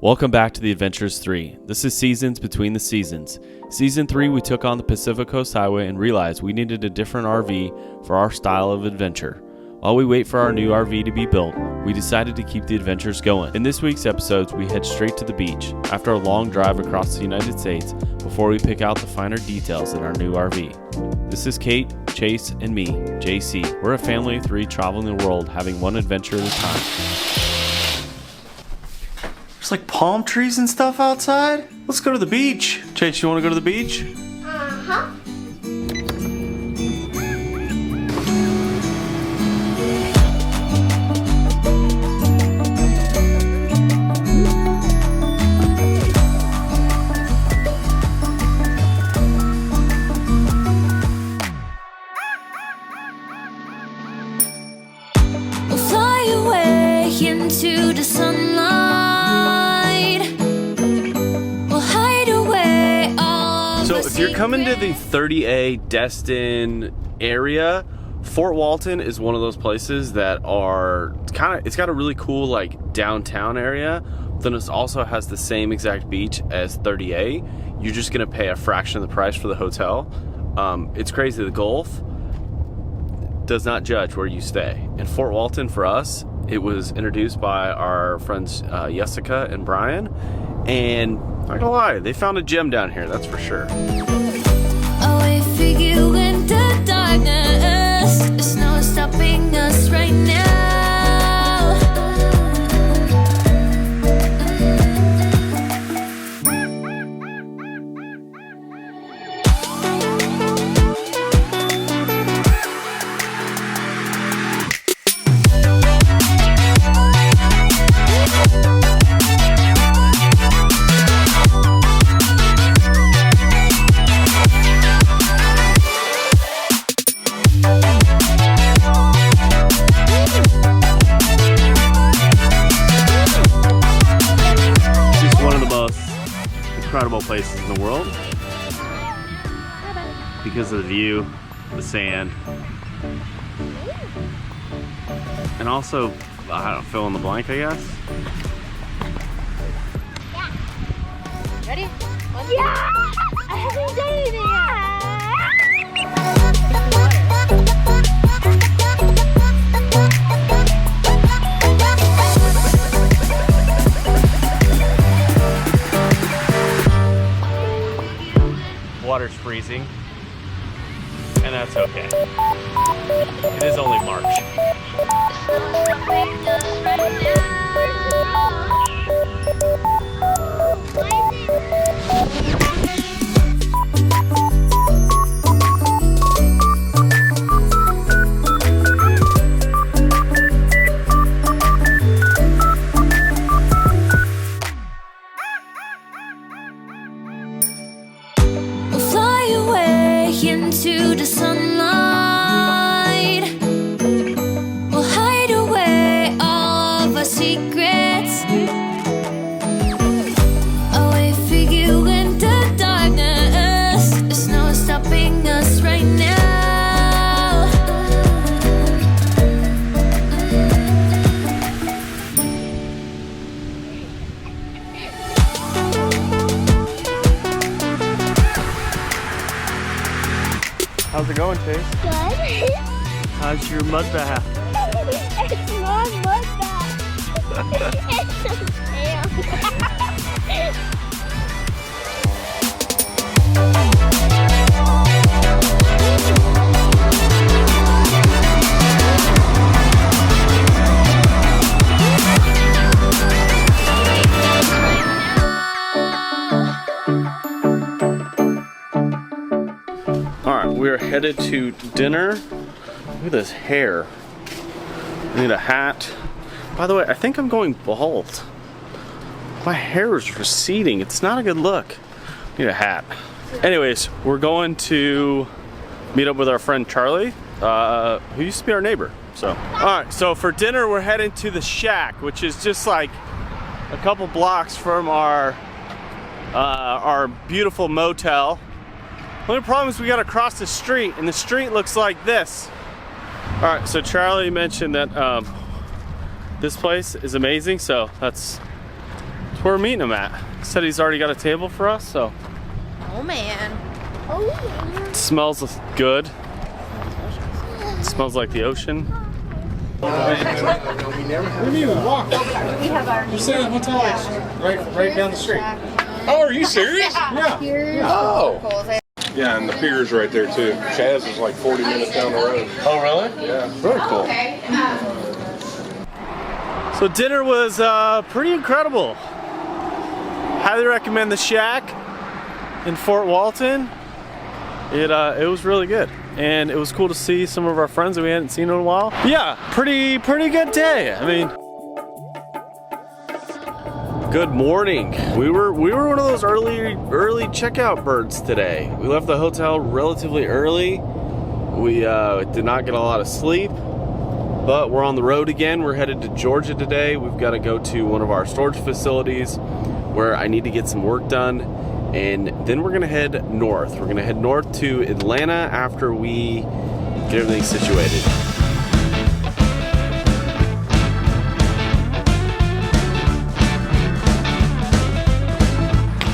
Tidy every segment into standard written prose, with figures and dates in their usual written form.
Welcome back to the Adventures 3. This is Seasons Between the Seasons. Season 3, we took on the Pacific Coast Highway and realized we needed a different RV for our style of adventure. While we wait for our new RV to be built, we decided to keep the adventures going. In this week's episodes, we head straight to the beach after a long drive across the United States before we pick out the finer details in our new RV. This is Kate, Chase, and me, JC. We're a family of 3 traveling the world, having one adventure at a time. There's like palm trees and stuff outside. Let's go to the beach. Chase, you want to go to the beach? Uh-huh. We'll fly away into the sunlight. So if you're coming to the 30A Destin area, Fort Walton is one of those places that are it's got a really cool like downtown area. Then it also has the same exact beach as 30A. You're just gonna pay a fraction of the price for the hotel. It's crazy. The Gulf does not judge where you stay. In Fort Walton, for us, it was introduced by our friends Jessica and Brian, and not gonna lie, they found a gem down here, that's for sure. Away for you in the darkness. There's no stopping us right now. Incredible places in the world because of the view, the sand, and also, I don't know, fill in the blank, I guess. Yeah. Ready? Yeah! I haven't done anything Water's freezing, and that's okay. It is only March. Into the sunlight, we'll hide away all of our secrets. Away for you in the darkness. There's no stopping us right now. How's it going, Chase? Good. How's your mud bath? It's not mud bath. It's a tail. We're headed to dinner. Look at this hair. I need a hat. By the way, I think I'm going bald. My hair is receding. It's not a good look. I need a hat. Anyways, we're going to meet up with our friend Charlie, who used to be our neighbor. So, all right. So for dinner, we're heading to the Shack, which is just like a couple blocks from our beautiful motel. The only problem is we gotta cross the street, and the street looks like this. All right, so Charlie mentioned that this place is amazing, so that's That's where we're meeting him at. He said he's already got a table for us, so. Oh man. Oh. It smells good. It smells like the ocean. What do you mean we walk? We have our We're staying at the hotel right down the street. Oh, are you serious? Yeah. Oh. Yeah, and the pier's right there too. Chaz is like 40 minutes down the road. Oh, really? Yeah. Very cool. So dinner was pretty incredible. Highly recommend the Shack in Fort Walton. It was really good, and it was cool to see some of our friends that we hadn't seen in a while. Yeah, pretty good day. I mean, good morning. We were one of those early checkout birds today. We left the hotel relatively early. We did not get a lot of sleep, but we're on the road again. We're headed to Georgia today. We've got to go to one of our storage facilities where I need to get some work done, and then we're gonna head north. We're gonna head north to Atlanta after we get everything situated.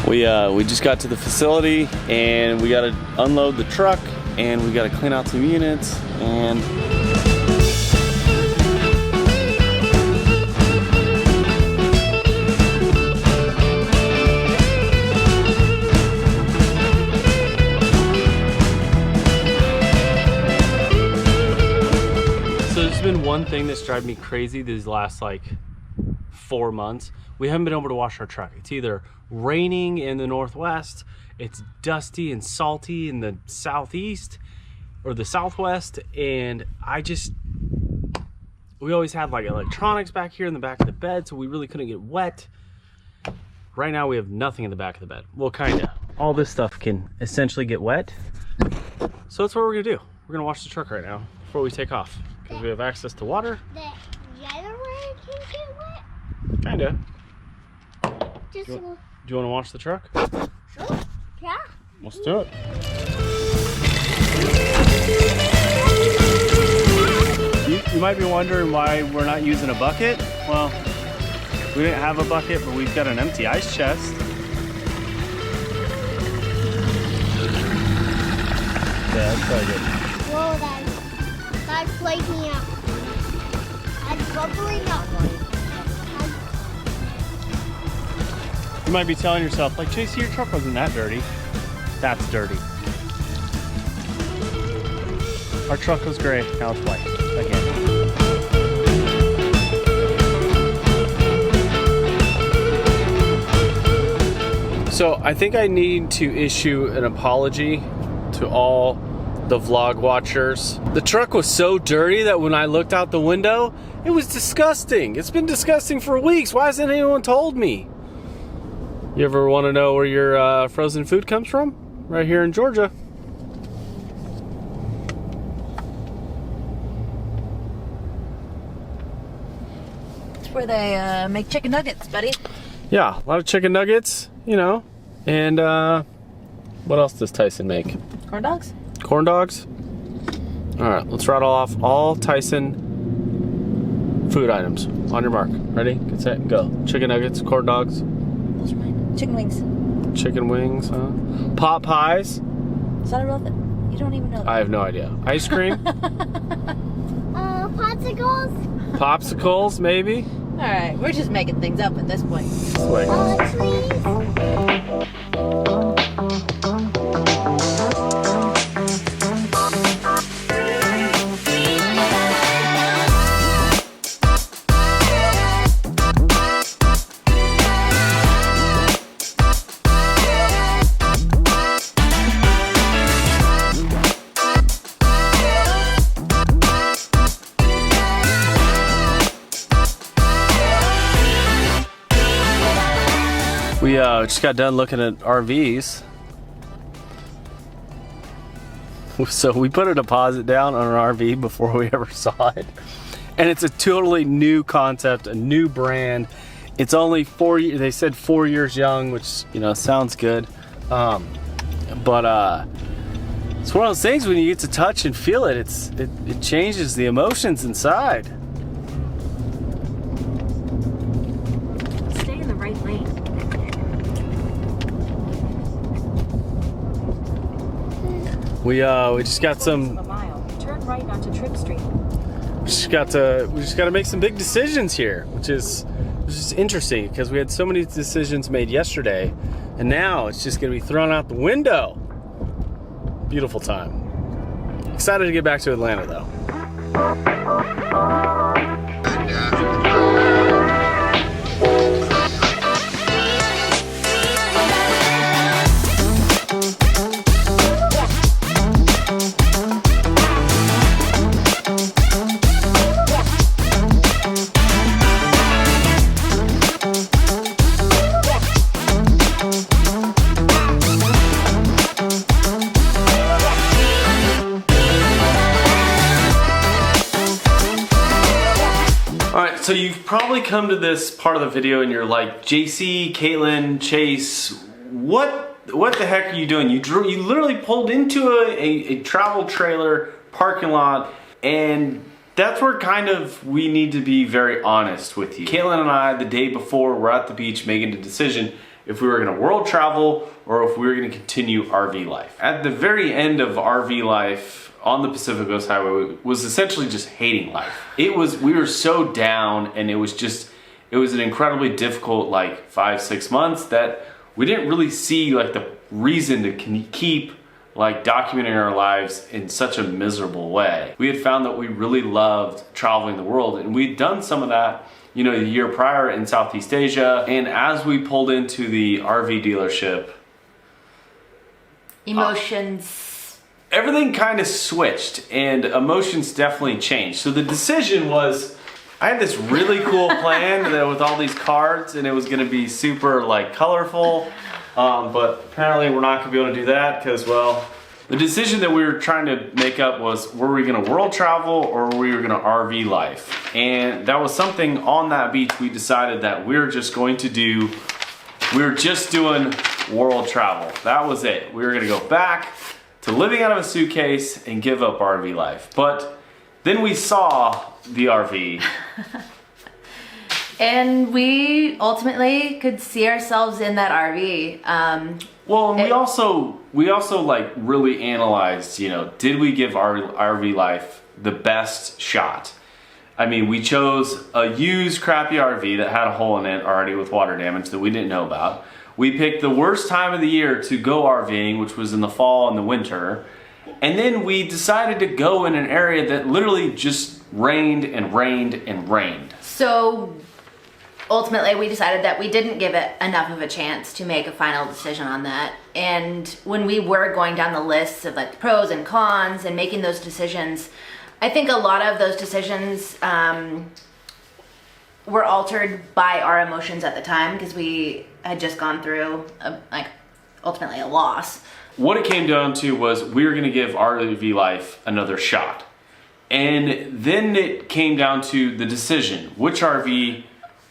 We just got to the facility, and we got to unload the truck, and we got to clean out some units, and so there's been one thing that's driving me crazy these last like 4 months. We haven't been able to wash our truck. It's either raining in the northwest, it's dusty and salty in the southeast or the southwest, and we always had like electronics back here in the back of the bed, so we really couldn't get wet. Right now we have nothing in the back of the bed. Well, kinda. All this stuff can essentially get wet. So that's what we're gonna do. We're gonna wash the truck right now before we take off, because we have access to water. The yellow one can get wet? Kinda. Just Do you want to wash the truck? sure. Yeah. Let's do it. You might be wondering why we're not using a bucket. Well, we didn't have a bucket, but we've got an empty ice chest. Yeah, that's probably good. Whoa, that's flaking out. That's bubbling up. You might be telling yourself, like, JC, your truck wasn't that dirty. That's dirty. Our truck was gray, now it's white again. So I think I need to issue an apology to all the vlog watchers. The truck was so dirty that when I looked out the window, it was disgusting. It's been disgusting for weeks. Why hasn't anyone told me? You ever want to know where your frozen food comes from? Right here in Georgia. It's where they make chicken nuggets, buddy. Yeah, a lot of chicken nuggets, you know. And what else does Tyson make? Corn dogs? Corn dogs? All right, let's rattle off all Tyson food items. On your mark. Ready? Get set, go. Chicken nuggets, corn dogs. Those are mine. Chicken wings. Chicken wings, huh? Pot pies. Is that a real thing? You don't even know that. I have no idea. Ice cream. Popsicles. Popsicles, maybe. All right, we're just making things up at this point. Wait. Trees. We just got done looking at RVs. So we put a deposit down on an RV before we ever saw it. And it's a totally new concept, a new brand. It's only 4 years, they said 4 years young, which, you know, sounds good. But it's one of those things when you get to touch and feel it, it changes the emotions inside. Stay in the right lane. We just got some. A mile. Turn right onto Trip Street. We just got to make some big decisions here, which is interesting because we had so many decisions made yesterday, and now it's just going to be thrown out the window. Beautiful time. Excited to get back to Atlanta though. So you've probably come to this part of the video and you're like, JC, Caitlin, Chase, what the heck are you doing? You literally pulled into a travel trailer parking lot, and that's where kind of we need to be very honest with you. Caitlin and I, the day before, were at the beach making a decision if we were gonna world travel or if we were gonna continue RV life. At the very end of RV life, on the Pacific Coast Highway, was essentially just hating life. We were so down, and it was an incredibly difficult like 5-6 months that we didn't really see like the reason to keep like documenting our lives in such a miserable way. We had found that we really loved traveling the world, and we'd done some of that, you know, the year prior in Southeast Asia. And as we pulled into the RV dealership, Emotions. Everything kind of switched and emotions definitely changed. So the decision was, I had this really cool plan that with all these cards, and it was going to be super like colorful, but apparently we're not going to be able to do that because, well, the decision that we were trying to make up was, were we going to world travel or were we going to RV life? And that was something on that beach we decided that we were just doing world travel. That was it. We were going to go back to living out of a suitcase and give up RV life. But then we saw the RV. And we ultimately could see ourselves in that RV. Well, and we also like really analyzed, you know, did we give our RV life the best shot? I mean, we chose a used crappy RV that had a hole in it already with water damage that we didn't know about. We picked the worst time of the year to go RVing, which was in the fall and the winter. And then we decided to go in an area that literally just rained and rained and rained. So ultimately we decided that we didn't give it enough of a chance to make a final decision on that. And when we were going down the lists of like the pros and cons and making those decisions, I think a lot of those decisions were altered by our emotions at the time because we had just gone through ultimately a loss. What it came down to was we were going to give RV life another shot. And then it came down to the decision, which RV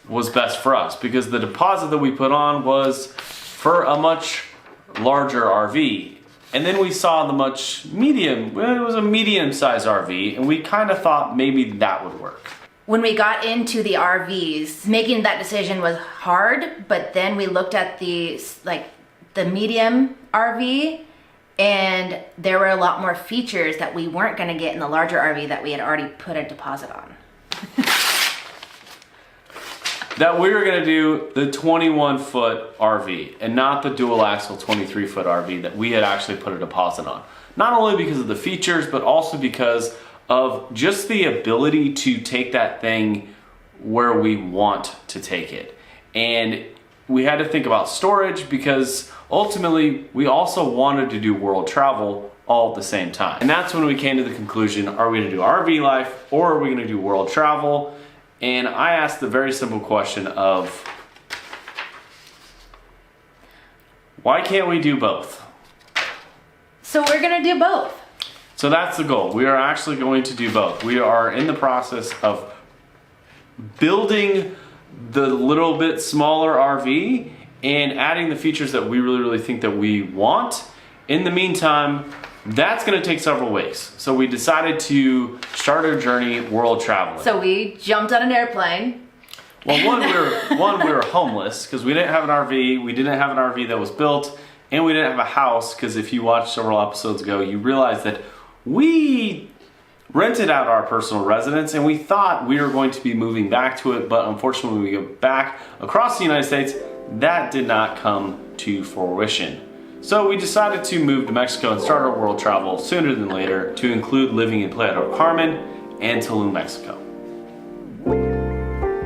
was best for us, because the deposit that we put on was for a much larger RV. And then we saw it was a medium-sized RV, and we kind of thought maybe that would work. When we got into the RVs, making that decision was hard, but then we looked at the medium RV, and there were a lot more features that we weren't going to get in the larger RV that we had already put a deposit on. That we were going to do the 21-foot RV and not the dual axle 23-foot RV that we had actually put a deposit on. Not only because of the features, but also because of just the ability to take that thing where we want to take it. And we had to think about storage because ultimately we also wanted to do world travel all at the same time. And that's when we came to the conclusion, are we gonna do RV life or are we gonna do world travel? And I asked the very simple question of, why can't we do both? So we're gonna do both. So that's the goal. We are actually going to do both. We are in the process of building the little bit smaller RV and adding the features that we really think that we want. In the meantime, that's going to take several weeks. So we decided to start our journey world traveling. So we jumped on an airplane. Well, we were homeless because we didn't have an RV. We didn't have an RV that was built, and we didn't have a house, because if you watched several episodes ago, you realized that we rented out our personal residence and we thought we were going to be moving back to it, but unfortunately when we go back across the United States, that did not come to fruition. So we decided to move to Mexico and start our world travel sooner than later, to include living in Playa del Carmen and Tulum, Mexico.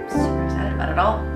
Super excited about it all.